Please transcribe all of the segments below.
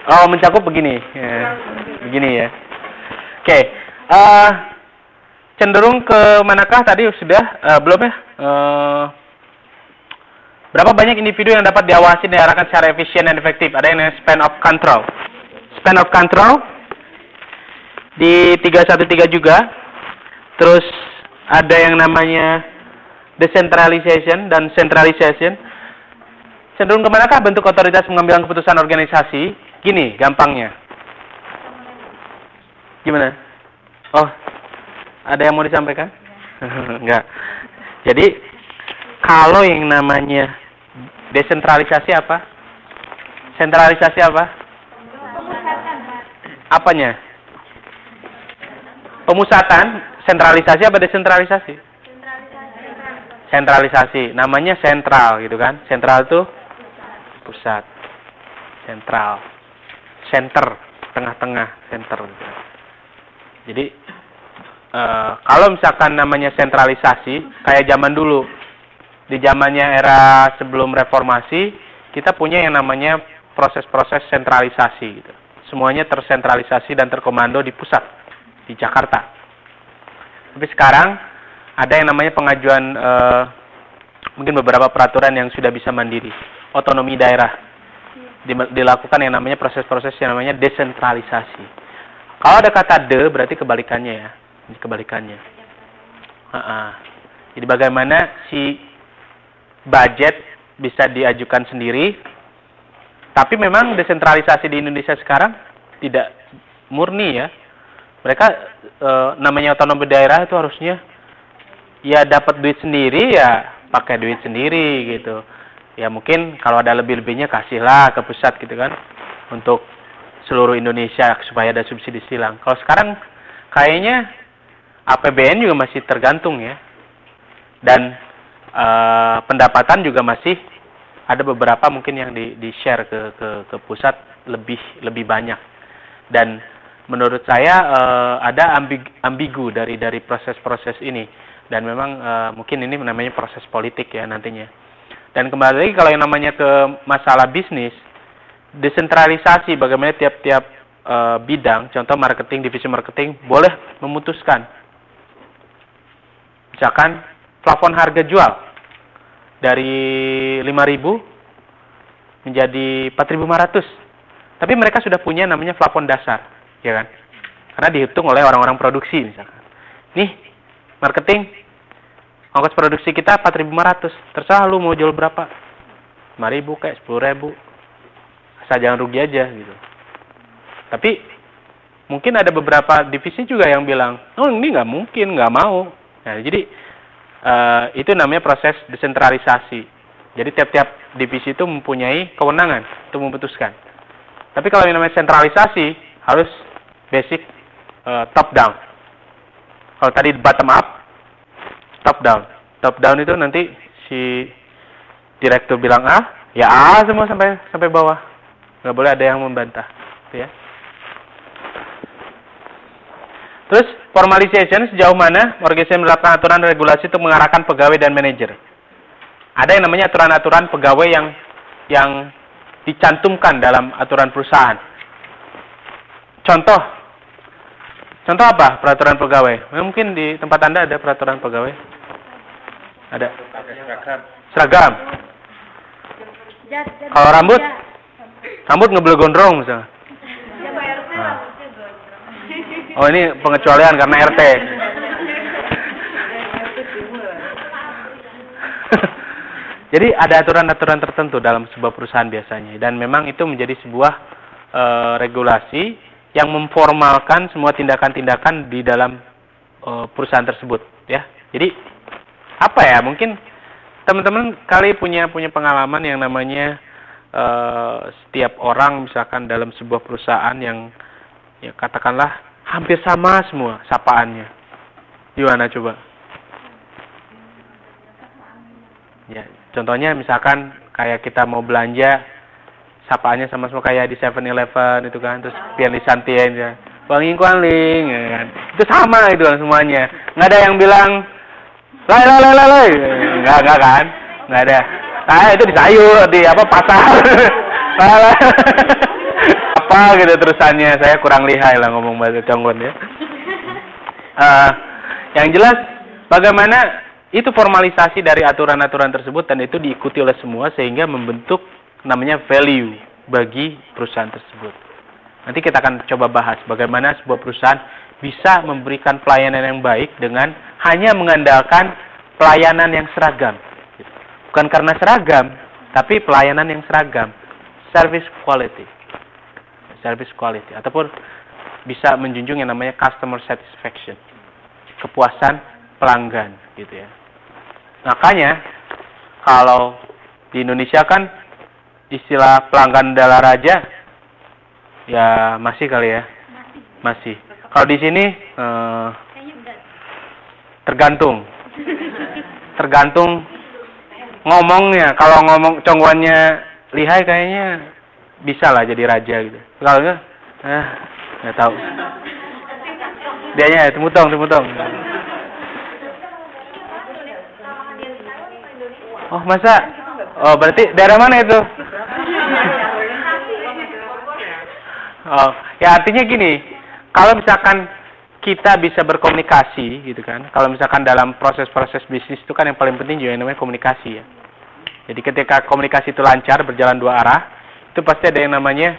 Oh, mencakup begini. Ya. Begini ya. Oke. Cenderung ke manakah tadi sudah belum ya? Berapa banyak individu yang dapat diawasi dan diarahkan secara efisien dan efektif? Ada yang namanya span of control. Span of control di 313 juga. Terus ada yang namanya decentralization dan centralization. Cenderung kemanakah bentuk otoritas pengambilan keputusan organisasi? Gini, gampangnya. Gimana? Oh, ada yang mau disampaikan? Enggak. Jadi, kalau yang namanya desentralisasi apa? Sentralisasi apa? Apanya? Pemusatan. Sentralisasi apa desentralisasi? Sentralisasi. Namanya sentral gitu kan. Sentral itu pusat. Sentral. Center. Tengah-tengah. Center. Gitu. Jadi, kalau misalkan namanya sentralisasi, kayak zaman dulu. Di zamannya era sebelum reformasi, kita punya yang namanya proses-proses sentralisasi. Gitu. Semuanya tersentralisasi dan terkomando di pusat. Di Jakarta. Tapi sekarang ada yang namanya pengajuan mungkin beberapa peraturan yang sudah bisa mandiri, otonomi daerah, dilakukan yang namanya proses-proses yang namanya desentralisasi. Kalau ada kata de berarti kebalikannya ya, kebalikannya. Jadi bagaimana si budget bisa diajukan sendiri, tapi memang desentralisasi di Indonesia sekarang tidak murni ya. Mereka namanya otonomi daerah itu harusnya ya dapat duit sendiri ya pakai duit sendiri gitu. Ya mungkin kalau ada lebih-lebihnya kasihlah ke pusat gitu kan untuk seluruh Indonesia supaya ada subsidi silang. Kalau sekarang kayaknya APBN juga masih tergantung ya. Dan pendapatan juga masih ada beberapa mungkin yang di-share ke pusat lebih banyak. Dan menurut saya ada ambigu dari proses-proses ini dan memang mungkin ini namanya proses politik ya nantinya. Dan kembali lagi kalau yang namanya ke masalah bisnis, desentralisasi bagaimana tiap-tiap bidang, contoh marketing, divisi marketing boleh memutuskan misalkan plafon harga jual dari 5.000 menjadi 4.500. Tapi mereka sudah punya namanya plafon dasar. Ya kan? Karena dihitung oleh orang-orang produksi misalkan. Nih, marketing ongkos produksi kita 4.500. Terserah lu mau jual berapa. 5.000 kayak 10.000. Asal jangan rugi aja gitu. Tapi mungkin ada beberapa divisi juga yang bilang, "Oh, ini nggak mungkin, nggak mau." Nah, jadi itu namanya proses desentralisasi. Jadi tiap-tiap divisi itu mempunyai kewenangan untuk memutuskan. Tapi kalau yang namanya sentralisasi harus basic top down. Kalau tadi bottom up, top down. Top down itu nanti si direktur bilang A, ya A semua sampai bawah. Nggak boleh ada yang membantah, gitu ya. Terus formalization sejauh mana organisasi menerapkan aturan regulasi untuk mengarahkan pegawai dan manajer. Ada yang namanya aturan-aturan pegawai yang dicantumkan dalam aturan perusahaan. Contoh apa peraturan pegawai? Mungkin di tempat Anda ada peraturan pegawai? Ada. Seragam. Kalau rambut ngeblok gondrong misalnya. Nah. Oh ini pengecualian karena RT. Jadi ada aturan-aturan tertentu dalam sebuah perusahaan biasanya, dan memang itu menjadi sebuah regulasi yang memformalkan semua tindakan-tindakan di dalam perusahaan tersebut, ya. Jadi apa ya? Mungkin teman-teman kali punya pengalaman yang namanya setiap orang misalkan dalam sebuah perusahaan yang ya katakanlah hampir sama semua sapaannya. Gimana coba? Ya, contohnya misalkan kayak kita mau belanja, sapaannya sama semua kayak di 7-Eleven itu kan, terus pian disantien ya, kualing, ya kan. Itu sama itu kan semuanya. Nggak ada yang bilang, lai, nggak kan, nggak ada. Nah itu di sayur, di apa pasar, apa gitu terusannya. Saya kurang lihai lah ngomong bahasa Conggon ya. Yang jelas bagaimana itu formalisasi dari aturan-aturan tersebut dan itu diikuti oleh semua sehingga membentuk namanya value bagi perusahaan tersebut. Nanti kita akan coba bahas bagaimana sebuah perusahaan bisa memberikan pelayanan yang baik dengan hanya mengandalkan pelayanan yang seragam. Bukan karena seragam, tapi pelayanan yang seragam. Service quality. Service quality. Ataupun bisa menjunjung yang namanya customer satisfaction. Kepuasan pelanggan gitu ya. Makanya kalau di Indonesia kan istilah pelanggan adalah raja, ya masih kali ya, masih. Kalau di sini tergantung ngomongnya. Kalau ngomong conggoannya lihai kayaknya bisa lah jadi raja gitu. Kalau enggak, nggak tahu. Dianya temutong. Oh masa? Oh berarti daerah mana itu? Oh ya artinya gini, kalau misalkan kita bisa berkomunikasi gitu kan, kalau misalkan dalam proses-proses bisnis itu kan yang paling penting juga yang namanya komunikasi ya. Jadi ketika komunikasi itu lancar berjalan dua arah, itu pasti ada yang namanya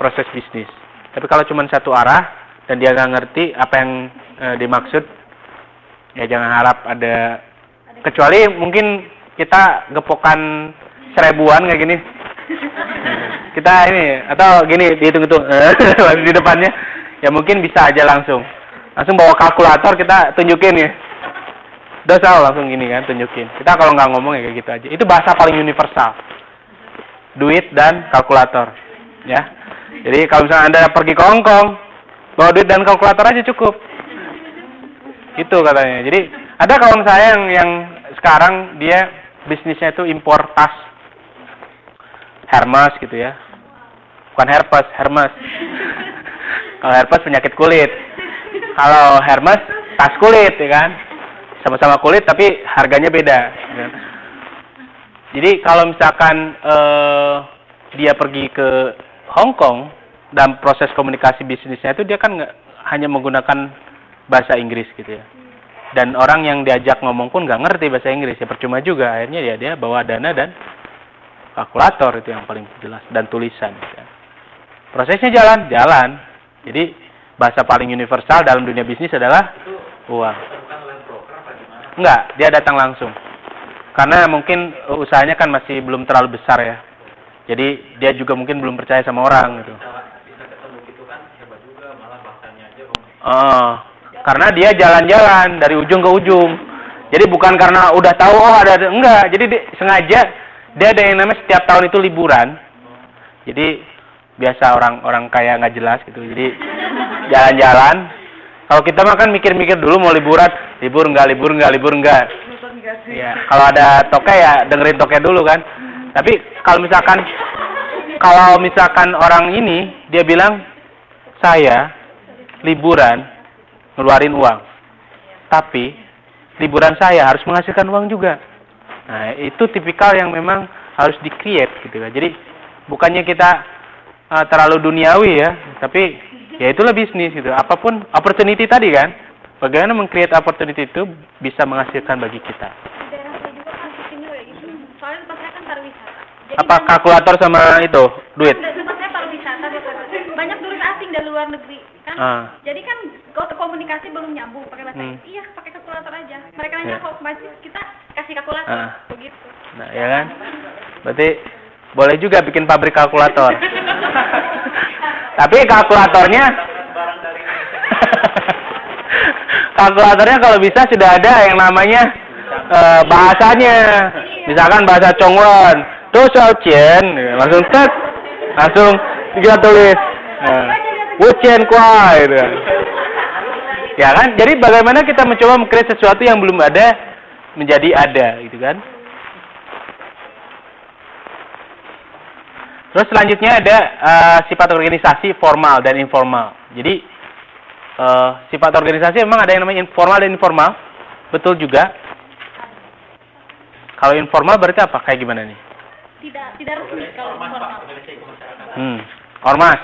proses bisnis. Tapi kalau cuma satu arah dan dia nggak ngerti apa yang dimaksud, ya jangan harap ada, kecuali mungkin kita gepokan 1000-an kayak gini. Kita ini atau gini dihitung-hitung di depannya, ya mungkin bisa aja langsung bawa kalkulator kita tunjukin ya. Dosa langsung gini kan tunjukin. Kita kalau nggak ngomong ya kayak gitu aja. Itu bahasa paling universal. Duit dan kalkulator, ya. Jadi kalau misalnya Anda pergi ke Hong Kong, bawa duit dan kalkulator aja cukup. Itu katanya. Jadi ada kawan saya yang sekarang dia bisnisnya itu impor tas Hermes gitu ya. Bukan Herpes, Hermes. Kalau Herpes penyakit kulit. Kalau Hermes tas kulit ya kan. Sama-sama kulit tapi harganya beda. Ya. Jadi kalau misalkan dia pergi ke Hong Kong dalam proses komunikasi bisnisnya itu dia kan nggak hanya menggunakan bahasa Inggris gitu ya. Dan orang yang diajak ngomong pun nggak ngerti bahasa Inggris ya percuma juga. Akhirnya dia bawa dana dan kalkulator itu yang paling jelas dan tulisan. Ya. Prosesnya jalan. Jadi bahasa paling universal dalam dunia bisnis adalah uang. Enggak, dia datang langsung. Karena mungkin usahanya kan masih belum terlalu besar ya. Jadi dia juga mungkin belum percaya sama orang gitu. Karena dia jalan-jalan dari ujung ke ujung. Jadi bukan karena udah tahu enggak. Jadi sengaja dia ada yang namanya setiap tahun itu liburan. Jadi biasa orang kaya nggak jelas gitu. Jadi jalan-jalan. Kalau kita mah kan mikir-mikir dulu mau libur enggak. Ya, kalau ada toke ya dengerin toke dulu kan. Tapi kalau misalkan orang ini dia bilang saya liburan ngeluarin uang. Tapi liburan saya harus menghasilkan uang juga. Nah, itu tipikal yang memang harus di-create gitu kan. Jadi bukannya kita terlalu duniawi ya, tapi ya itulah bisnis gitu. Apapun opportunity tadi kan. Bagaimana meng-create opportunity itu bisa menghasilkan bagi kita. Di daerah saya juga kan sistemnya kayak gitu. Soalnya tempat saya kan pariwisata. Jadi apa kalkulator sama itu duit? Tempat saya pariwisata, banyak turis asing dari luar negeri kan. Jadi kan kalau komunikasi belum nyambung pakai bahasa Inggris. Iya, pakai kalkulator aja. Mereka nanya kok masih kita kasih kalkulator begitu. Nah, ya kan? Berarti boleh juga bikin pabrik kalkulator. Tapi kalkulatornya kalau bisa sudah ada yang namanya bahasanya. Misalkan bahasa Chongwon, tuh Xiaoqian, langsung kita tulis Wuqian Kuai gitu. Ya kan? Jadi bagaimana kita mencoba meng-create sesuatu yang belum ada menjadi ada gitu kan? Terus selanjutnya ada sifat organisasi formal dan informal. Jadi sifat organisasi memang ada yang namanya informal dan informal. Betul juga. Kalau informal berarti apa? Kayak gimana nih? Tidak resmi kalau informal. Ormas.